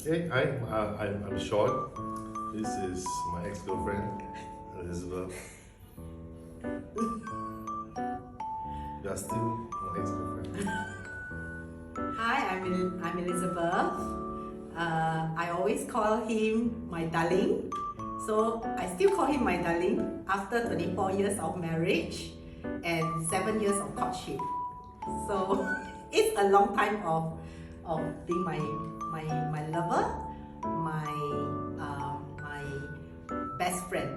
Hey, hi, I'm Shawn. This is my ex-girlfriend, Elizabeth. You are still my ex-girlfriend. Hi, I'm Elizabeth. I always call him my darling. So I still call him my darling after 24 years of marriage and 7 years of courtship. So it's a long time of being my lover, my best friend.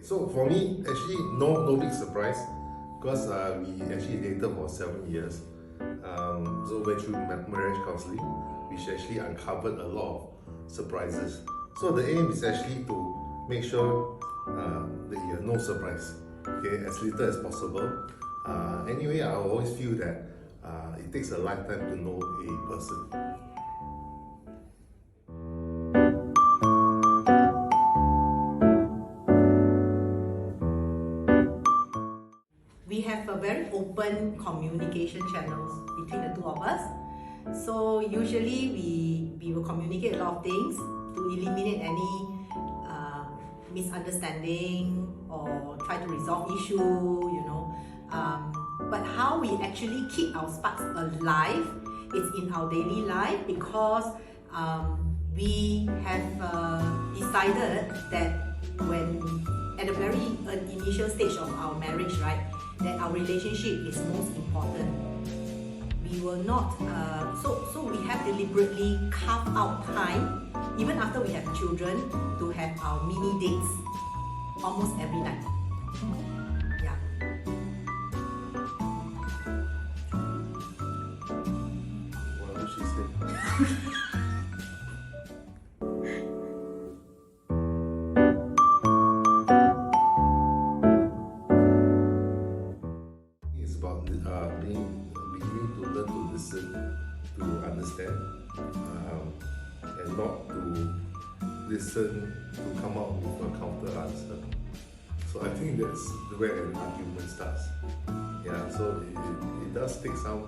So for me, actually, no big surprise, because we actually dated for 7 years. So went through marriage counseling, which actually uncovered a lot of surprises. So the aim is actually to make sure that you have no surprise, okay, as little as possible. Anyway, I always feel that it takes a lifetime to know a person. We have a very open communication channels between the two of us. So usually we will communicate a lot of things to eliminate any misunderstanding or try to resolve issue, but how we actually keep our sparks alive is in our daily life, because we have decided that when at the very initial stage of our marriage, right, that our relationship is most important. We will not, so we have deliberately carved out time, even after we have children, to have our mini dates almost every night. Yeah. What did she say? Beginning to learn to listen, to understand, and not to listen to come up with a counter answer. So I think that's where an argument starts. Yeah, so it does take some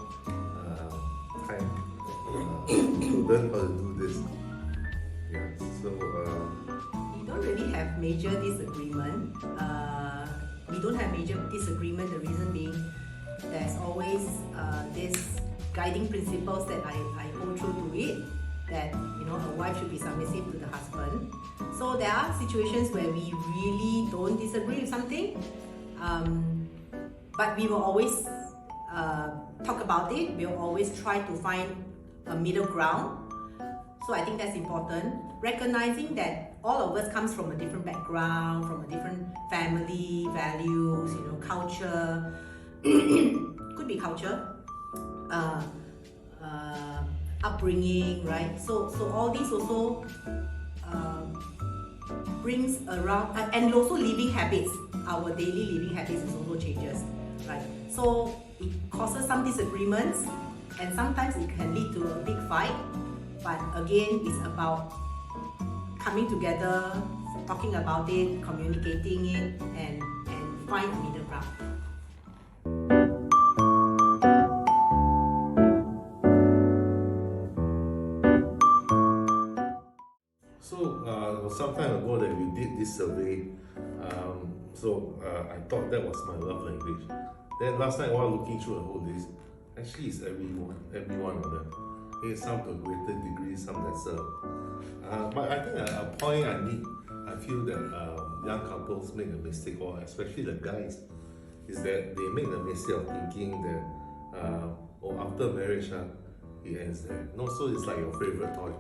time to learn how to do this. Yeah, so we don't really have major disagreement. We don't have major disagreement. The reason being, there's always this guiding principles that I hold true to it, that a wife should be submissive to the husband. So there are situations where we really don't disagree with something, but we will always talk about it. We will always try to find a middle ground. So I think that's important. Recognizing that all of us comes from a different background, from a different family, values, culture. Could be culture, upbringing, right? So all these also brings around, and also living habits. Our daily living habits is also changes, right? So it causes some disagreements, and sometimes it can lead to a big fight. But again, it's about coming together, talking about it, communicating it, and find a middle ground. So some time ago that we did this survey, I thought that was my love language. Then last night while looking through the whole list, actually it's every one of them. Okay, some to a greater degree, some lesser. But I think a point I feel that young couples make a mistake, or especially the guys, is that they make the mistake of thinking that after marriage it ends there. No, so it's like your favorite toy.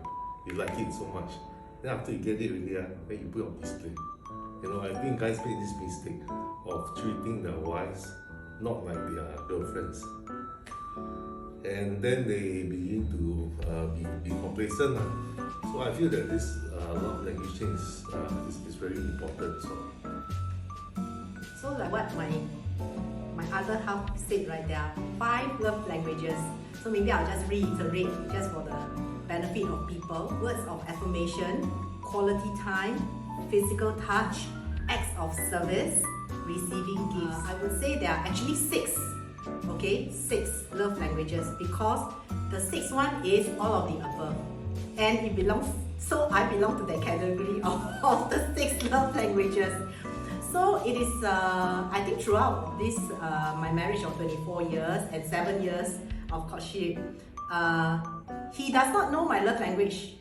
You like it so much. Then after you get it really, then you put it on display. I think guys make this mistake of treating their wives not like their girlfriends. And then they begin to be complacent. So I feel that this love language change is very important. So like what my other half said, right, there are 5 love languages. So maybe I'll just reiterate, just for the benefit of people. Words of affirmation, quality time, physical touch, acts of service, receiving gifts. I would say there are actually 6. Okay, 6 love languages, because the 6th one is all of the above, and it belongs. So I belong to that category of the 6 love languages. So it is. I think throughout this my marriage of 24 years and 7 years of courtship, he does not know my love language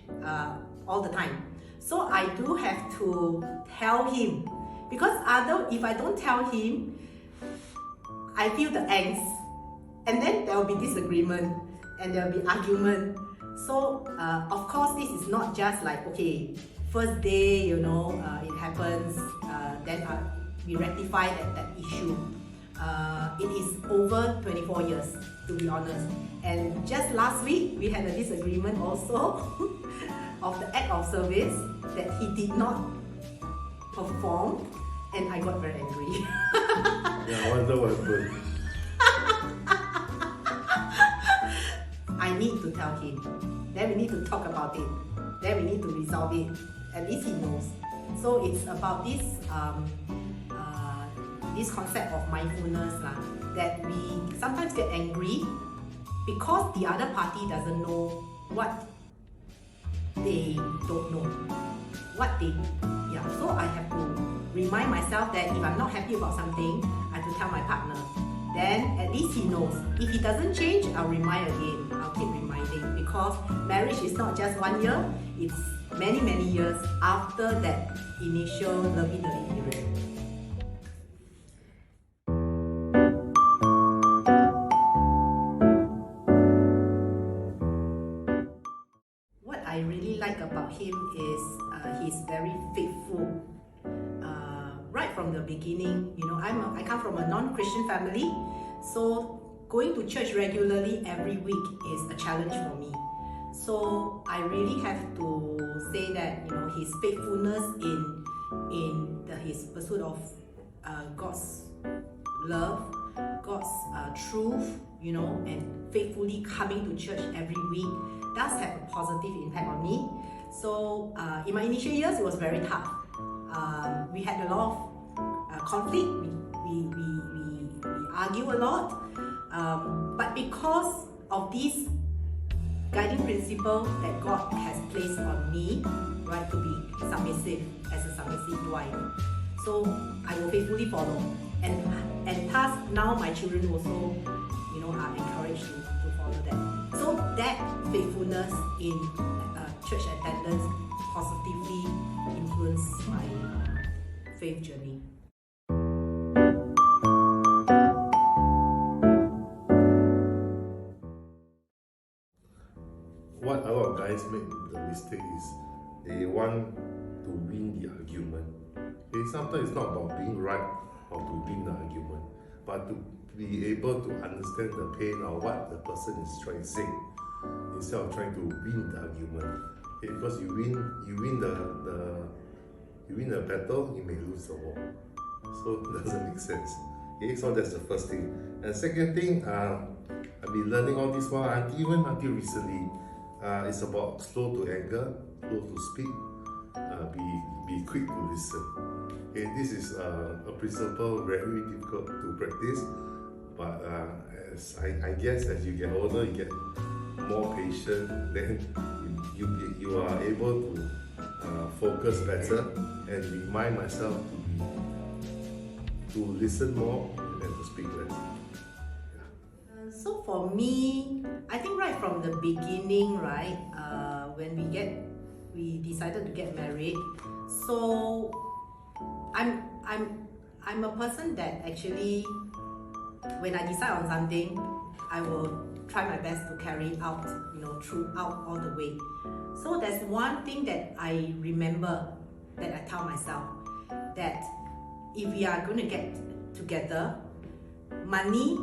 all the time. So I do have to tell him, because if I don't tell him, I feel the angst, and then there will be disagreement and there will be argument. So of course, this is not just like, okay, first day, it happens, then we rectify that issue. It is over 24 years, to be honest. And just last week, we had a disagreement also of the act of service that he did not perform, and I got very angry. Yeah, I wonder what happened. I need to tell him. Then we need to talk about it. Then we need to resolve it. At least he knows. So it's about this this concept of mindfulness that we sometimes get angry because the other party doesn't know what they don't know. So I have to remind myself that if I'm not happy about something, I have to tell my partner. Then at least he knows. If he doesn't change, I'll remind again. I'll keep reminding, because marriage is not just 1 year, it's many, many years after that initial lovey-dovey period. What I really like about him is he's very faithful. Right from the beginning, I come from a non-Christian family, so going to church regularly every week is a challenge for me. So I really have to say that his faithfulness in his pursuit of God's love, God's truth, and faithfully coming to church every week does have a positive impact on me. So in my initial years, it was very tough. We had a lot of conflict. We argue a lot, but because of this guiding principle that God has placed on me, right, to be submissive as a submissive wife, so I will faithfully follow, and thus now my children also, are encouraged to follow that. So that faithfulness in church attendance positively influenced my faith journey. What a lot of guys make the mistake is they want to win the argument. Okay, sometimes it's not about being right or to win the argument, but to be able to understand the pain or what the person is trying to say, instead of trying to win the argument. Okay, because you win the battle, you may lose the war. So it doesn't make sense. Okay, so that's the first thing. And second thing, I've been learning all this while, even until recently. It's about slow to anger, slow to speak, be quick to listen. Okay, this is a principle very difficult to practice, but as I guess as you get older, you get more patient, then you are able to focus better and remind myself to listen more and to speak less. So for me, I think right from the beginning, right, when we decided to get married, so I'm a person that actually, when I decide on something, I will try my best to carry it out, throughout all the way. So there's one thing that I remember that I tell myself, that if we are going to get together, money,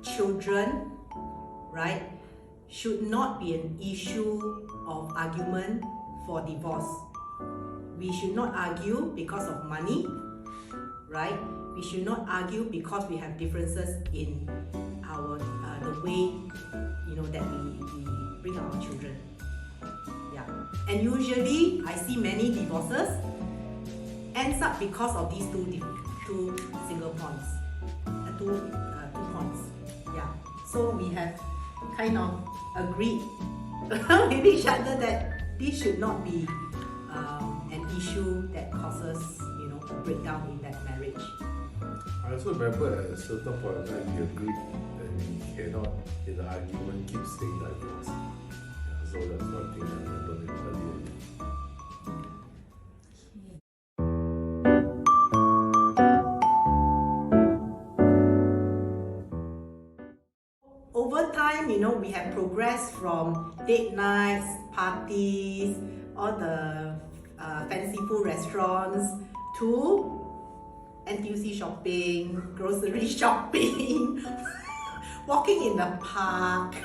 children, right, should not be an issue of argument for divorce. We should not argue because of money, right? We should not argue because we have differences in our the way that we bring our children. Yeah, and usually I see many divorces ends up because of these two single points, two points. Yeah. So we have kind of agreed with each other that this should not be an issue that causes, a breakdown in that marriage. I also remember at a certain point of time we agreed that we cannot, in the argument, keep saying divorce. Yeah, so that's one thing I remember earlier. Over time, we have progressed from date nights, parties, all the fanciful restaurants to NTUC shopping, grocery shopping, walking in the park,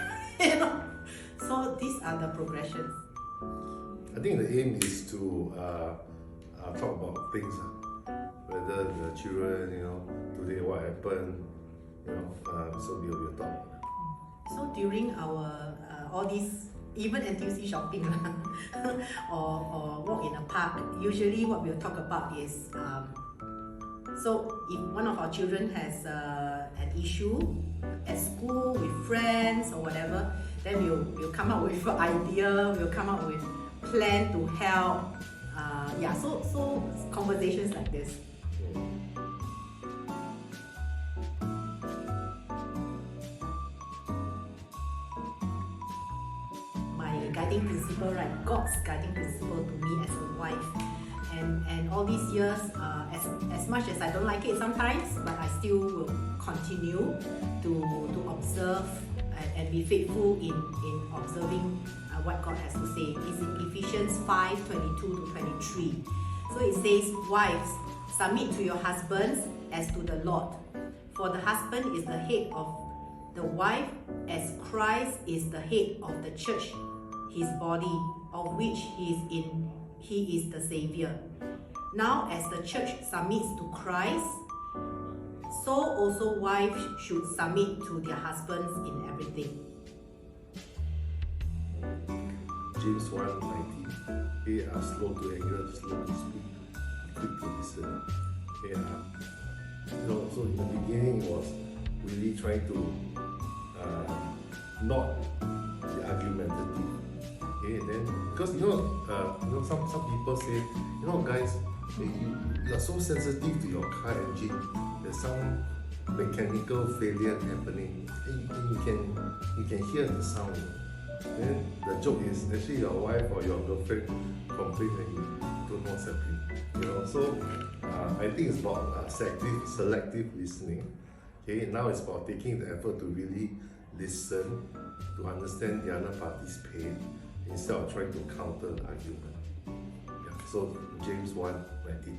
So these are the progressions. I think the aim is to talk about things, whether the children, today what happened, so we'll talk. So during our all these, even NTUC shopping or walk in a park, usually what we'll talk about is so if one of our children has an issue at school with friends or whatever, then we'll come up with an idea, we'll come up with plan to help. So conversations like this. My guiding principle, right? God's guiding principle to me as a wife. And all these years, as much as I don't like it sometimes, but I still will continue to observe and be faithful in observing what God has to say. It's in Ephesians 5:22-23. So it says, wives, submit to your husbands as to the Lord. For the husband is the head of the wife, as Christ is the head of the church, his body, of which he is the Savior. Now, as the church submits to Christ, so also wives should submit to their husbands in everything. James 1:19. They are slow to anger, slow to speak, quick to listen. So in the beginning it was really trying to not be argumentative. Then because some people say, guys, you are so sensitive to your car engine. There's some mechanical failure happening, and you can hear the sound. Then the joke is actually your wife or your girlfriend complain that you don't know what's happening. So I think it's about selective listening. Now it's about taking the effort to really listen, to understand the other party's pain, instead of trying to counter the argument. So James 1:19.